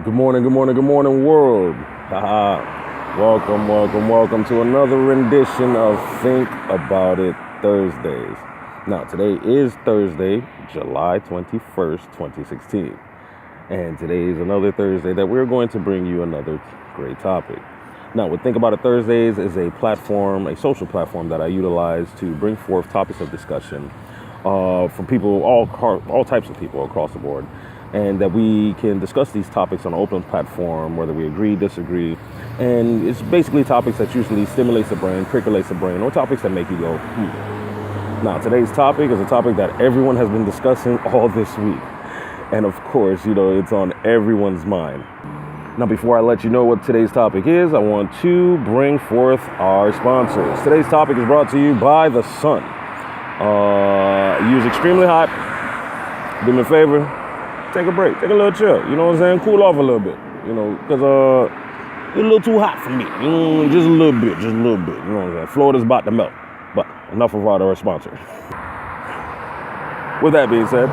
Good morning, world. Welcome to another rendition of Think About It Thursdays. Now, today is Thursday, July 21st, 2016. And today is another Thursday that we're going to bring you another great topic. Now, what Think About It Thursdays is a platform, a social platform that I utilize to bring forth topics of discussion from people, all types of people across the board, and that we can discuss these topics on an open platform, whether we agree, disagree. And it's basically topics that usually stimulates the brain, percolates the brain, or topics that make you go, Now, today's topic is a topic that everyone has been discussing all this week. And of course, it's on everyone's mind. Now, before I let you know what today's topic is, I want to bring forth our sponsors. Today's topic is brought to you by the sun. Use extremely hot. Do me a favor. Take a break. Take a little chill. You know what I'm saying? Cool off a little bit. Because it's a little too hot for me. Just a little bit. You know what I'm saying? Florida's about to melt. But enough of our sponsors. With that being said,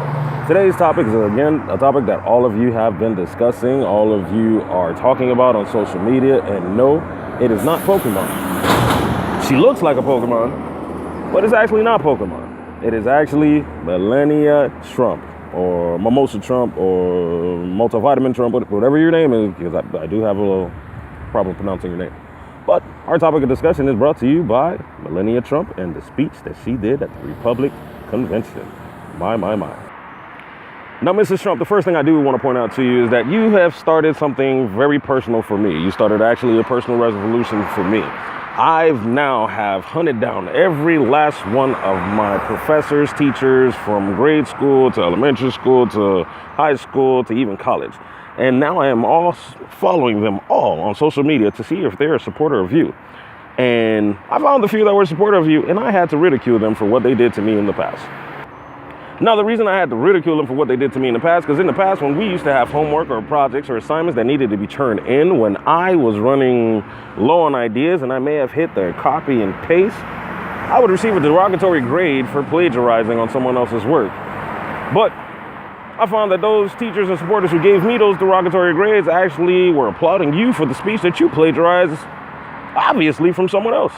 today's topic is, again, a topic that all of you have been discussing, all of you are talking about on social media, and no, it is not Pokemon. She looks like a Pokemon, but it's actually not Pokemon. It is actually Melania Trump, or Memosa Trump, or Multivitamin Trump, whatever your name is, because I do have a little problem pronouncing your name. But our topic of discussion is brought to you by Melania Trump and the speech that she did at the Republic Convention. My. Now, Mrs. Trump, the first thing I do want to point out to you is that you have started something very personal for me. You started actually a personal resolution for me. I've now have hunted down every last one of my professors, teachers, from grade school to elementary school to high school to even college. And now I am all following them all on social media to see if they're a supporter of you. And I found the few that were supportive of you, and I had to ridicule them for what they did to me in the past. Now, the reason I had to ridicule them for what they did to me in the past, because in the past, when we used to have homework or projects or assignments that needed to be turned in, when I was running low on ideas and I may have hit the copy and paste, I would receive a derogatory grade for plagiarizing on someone else's work. But I found that those teachers and supporters who gave me those derogatory grades actually were applauding you for the speech that you plagiarized, obviously from someone else.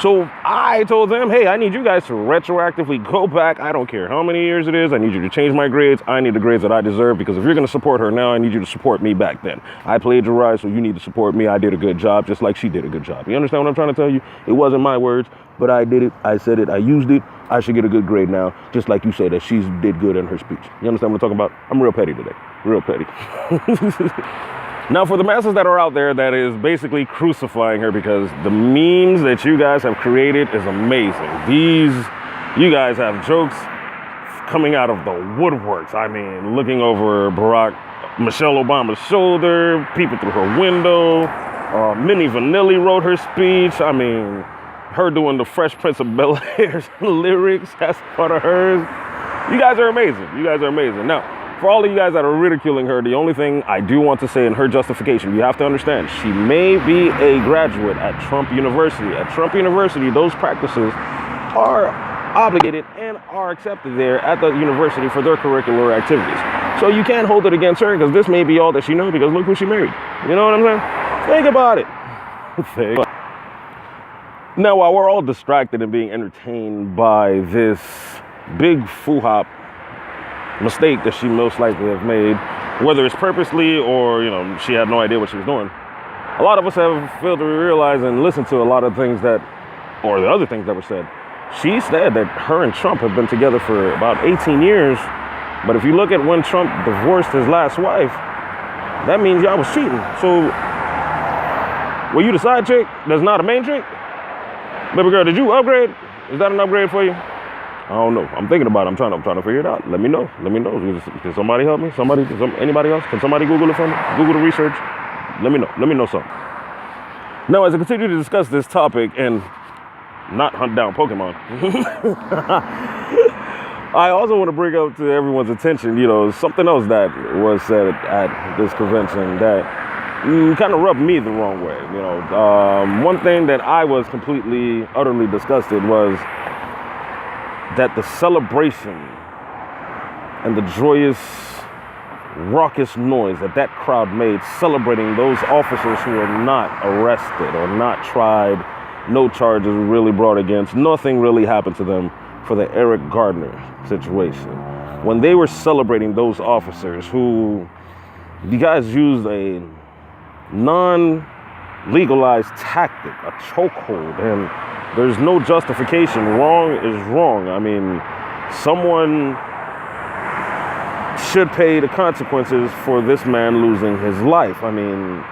So I told them, hey, I need you guys to retroactively go back. I don't care how many years it is. I need you to change my grades. I need the grades that I deserve, because if you're going to support her now, I need you to support me back then. I plagiarized, so you need to support me. I did a good job, just like she did a good job. You understand what I'm trying to tell you? It wasn't my words, but I did it. I said it. I used it. I should get a good grade now, just like you said that she did good in her speech. You understand what I'm talking about? I'm real petty today. Real petty. Now, for the masses that are out there that is basically crucifying her because the memes that you guys have created is amazing. You guys have jokes coming out of the woodworks. I mean, looking over Michelle Obama's shoulder, peeping through her window. Minnie Vanilli wrote her speech. I mean, her doing the Fresh Prince of Bel-Air's lyrics, that's part of hers. You guys are amazing. Now, for all of you guys that are ridiculing her, the only thing I do want to say in her justification, you have to understand, she may be a graduate at Trump University. At Trump University, those practices are obligated and are accepted there at the university for their curricular activities. So you can't hold it against her, because this may be all that she knows, because look who she married. You know what I'm saying? Think about it. Now, while we're all distracted and being entertained by this big foo-hop mistake that she most likely have made, whether it's purposely or, she had no idea what she was doing, a lot of us have failed to realize and listen to a lot of things the other things that were said. She said that her and Trump have been together for about 18 years, but if you look at when Trump divorced his last wife, that means y'all was cheating. So, were you the side chick that's not a main chick? Baby girl, did you upgrade? Is that an upgrade for you? I don't know. I'm thinking about it. I'm trying to figure it out. Let me know. Can somebody help me? Anybody else? Can somebody Google it for me? Google the research. Let me know something. Now, as I continue to discuss this topic and not hunt down Pokemon, I also want to bring up to everyone's attention, something else that was said at this convention that kind of rubbed me the wrong way. One thing that I was completely, utterly disgusted was that the celebration and the joyous raucous noise that crowd made celebrating those officers who were not arrested or not tried, no charges really brought against, nothing really happened to them for the Eric Gardner situation. When they were celebrating those officers who, you guys used a non-legalized tactic, a chokehold, and there's no justification. Wrong is wrong. I mean, someone should pay the consequences for this man losing his life. I mean,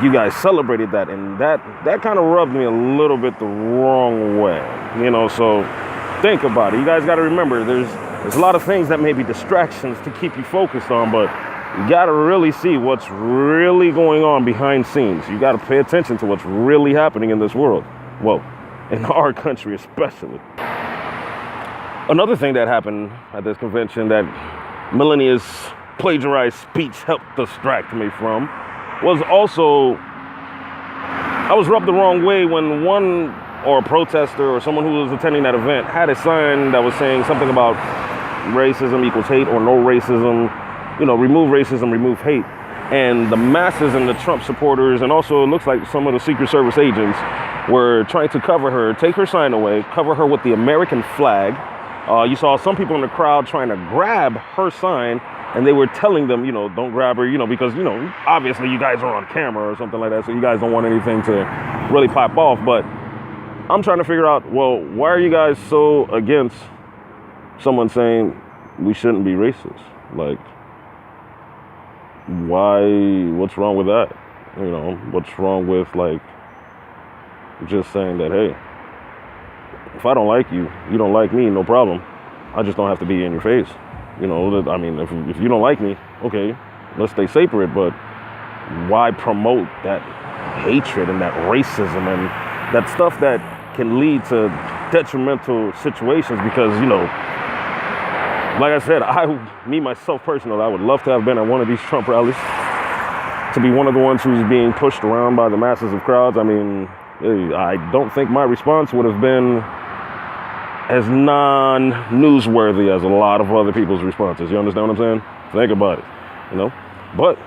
you guys celebrated that, and that kind of rubbed me a little bit the wrong way, so think about it. You guys got to remember, there's a lot of things that may be distractions to keep you focused on, but you got to really see what's really going on behind scenes. You got to pay attention to what's really happening in this world. Well, in our country especially. Another thing that happened at this convention that Melania's plagiarized speech helped distract me from was also, I was rubbed the wrong way when a protester or someone who was attending that event had a sign that was saying something about racism equals hate, or no racism, remove racism, remove hate. And the masses and the Trump supporters, and also it looks like some of the Secret Service agents, were trying to cover her, take her sign away, cover her with the American flag. You saw some people in the crowd trying to grab her sign, and they were telling them, don't grab her, because, obviously you guys are on camera or something like that, so you guys don't want anything to really pop off. But I'm trying to figure out, well, why are you guys so against someone saying we shouldn't be racist? Like, what's wrong with that? What's wrong with, like, just saying that, hey, if I don't like you, you don't like me, no problem. I just don't have to be in your face. I mean, if you don't like me, okay, let's stay separate, but why promote that hatred and that racism and that stuff that can lead to detrimental situations? Because, like I said, myself personally, I would love to have been at one of these Trump rallies, to be one of the ones who's being pushed around by the masses of crowds. I mean, I don't think my response would have been as non-newsworthy as a lot of other people's responses. You understand what I'm saying? Think about it, But,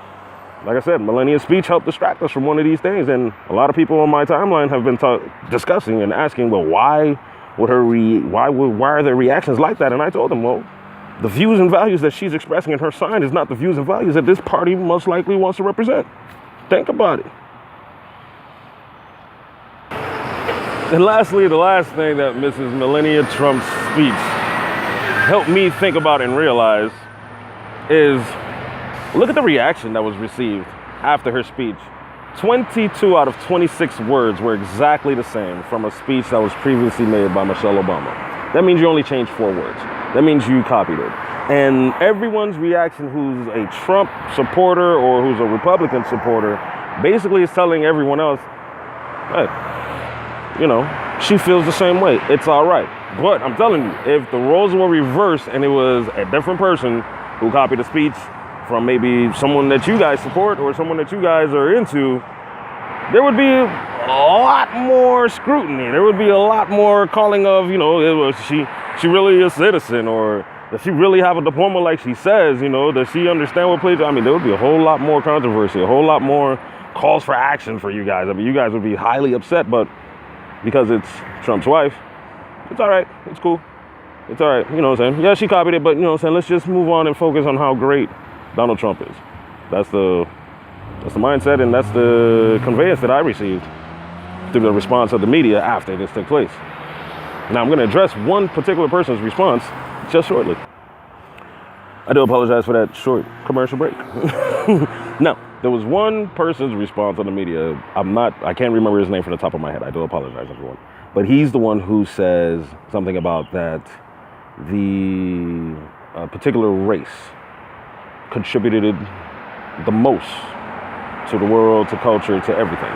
like I said, Melania's speech helped distract us from one of these things. And a lot of people on my timeline have been discussing and asking, well, why are their reactions like that? And I told them, well, the views and values that she's expressing in her sign is not the views and values that this party most likely wants to represent. Think about it. And lastly, the last thing that Mrs. Melania Trump's speech helped me think about and realize is, look at the reaction that was received after her speech. 22 out of 26 words were exactly the same from a speech that was previously made by Michelle Obama. That means you only changed 4 words. That means you copied it. And everyone's reaction who's a Trump supporter or who's a Republican supporter basically is telling everyone else, hey, she feels the same way. It's all right. But I'm telling you, if the roles were reversed and it was a different person who copied a speech from maybe someone that you guys support or someone that you guys are into, there would be a lot more scrutiny. There would be a lot more calling of, was she really a citizen, or does she really have a diploma like she says? Does she understand what plagiarism? I mean, there would be a whole lot more controversy, a whole lot more calls for action for you guys. I mean, you guys would be highly upset, but because it's Trump's wife, it's all right. It's cool. It's all right. You know what I'm saying? Yeah, she copied it, but let's just move on and focus on how great Donald Trump is. That's the mindset, and that's the conveyance that I received through the response of the media after this took place. Now, I'm going to address one particular person's response just shortly. I do apologize for that short commercial break. Now, there was one person's response on the media. I can't remember his name from the top of my head. I do apologize, everyone. But he's the one who says something about that the particular race contributed the most to the world, to culture, to everything.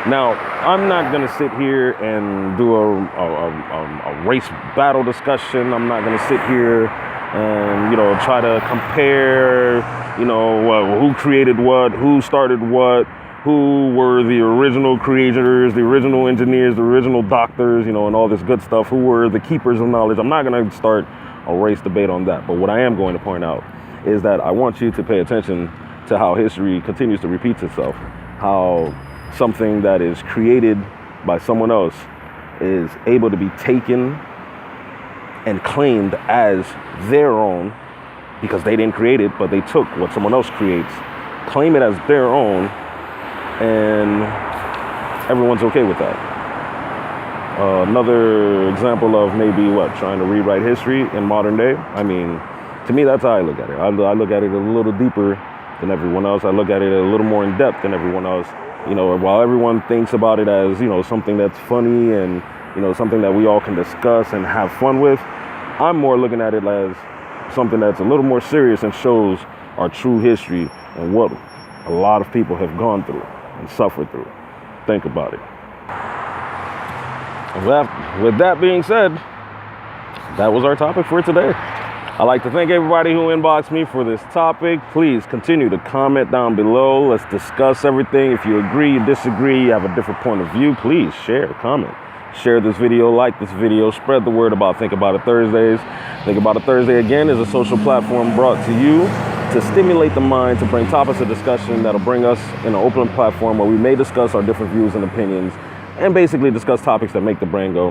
Now, I'm not going to sit here and do a race battle discussion. I'm not going to sit here and, try to compare, who created what, who started what, who were the original creators, the original engineers, the original doctors, and all this good stuff, who were the keepers of knowledge. I'm not going to start a race debate on that. But what I am going to point out is that I want you to pay attention to how history continues to repeat itself, how something that is created by someone else is able to be taken and claimed as their own because they didn't create it, but they took what someone else creates, claim it as their own, and everyone's okay with that. Another example of maybe trying to rewrite history in modern day. I mean, to me, that's how I look at it. I look at it a little deeper than everyone else. I look at it a little more in depth than everyone else. While everyone thinks about it as, something that's funny and, something that we all can discuss and have fun with, I'm more looking at it as something that's a little more serious and shows our true history and what a lot of people have gone through and suffered through. Think about it. With that being said, that was our topic for today. I'd like to thank everybody who inboxed me for this topic. Please continue to comment down below. Let's discuss everything. If you agree, you disagree, you have a different point of view, please share, comment. Share this video, like this video, spread the word about Think About It Thursdays. Think About It Thursday, again, is a social platform brought to you to stimulate the mind, to bring topics of discussion that'll bring us in an open platform where we may discuss our different views and opinions and basically discuss topics that make the brain go,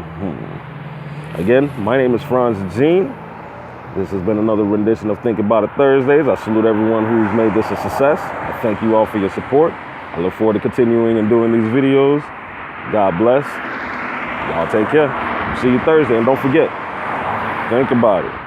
Again, my name is Franz Jean. This has been another rendition of Think About It Thursdays. I salute everyone who's made this a success. I thank you all for your support. I look forward to continuing and doing these videos. God bless. Y'all take care. See you Thursday. And don't forget, think about it.